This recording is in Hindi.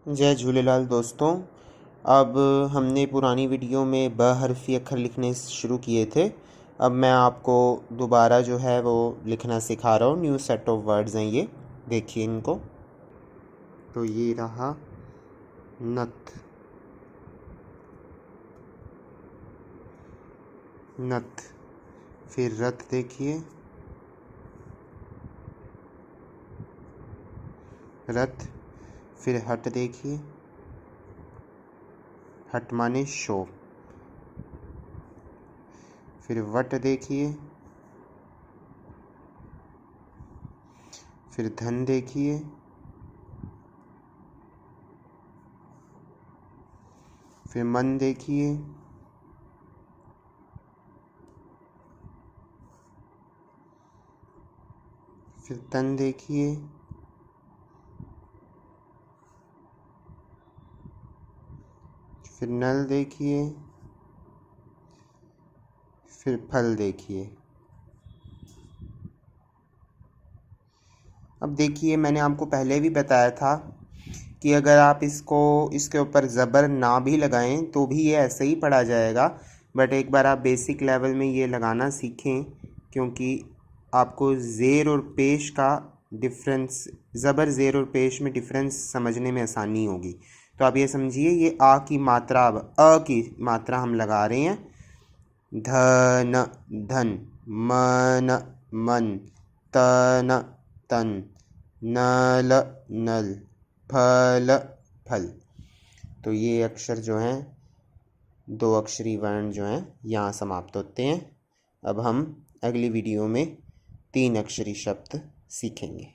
जय झूलेलाल दोस्तों। अब हमने पुरानी वीडियो में बहुहरफ़ी अक्षर लिखने शुरू किए थे। अब मैं आपको दोबारा जो है वो लिखना सिखा रहा हूँ। न्यू सेट ऑफ वर्ड्स हैं ये, देखिए इनको। तो ये रहा नथ, नथ। फिर रथ देखिए, रथ। फिर हट देखिए, हट माने शो। फिर वट देखिए, फिर धन देखिए, फिर मन देखिए, फिर तन देखिए, फिर नल देखिए, फिर फल देखिए। अब देखिए, मैंने आपको पहले भी बताया था कि अगर आप इसके ऊपर ज़बर ना भी लगाएं तो भी ये ऐसे ही पढ़ा जाएगा। बट एक बार आप बेसिक लेवल में ये लगाना सीखें, क्योंकि आपको ज़ेर और पेश का डिफरेंस, ज़बर ज़ेर और पेश में डिफरेंस समझने में आसानी होगी। तो आप ये समझिए, ये आ की मात्रा, अब अ की मात्रा हम लगा रहे हैं। धन, धन। मन, मन। तन, तन। नल, नल। फल, फल। तो ये अक्षर जो हैं, दो अक्षरी वर्ण जो हैं, यहाँ समाप्त होते हैं। अब हम अगली वीडियो में तीन अक्षरी शब्द सीखेंगे।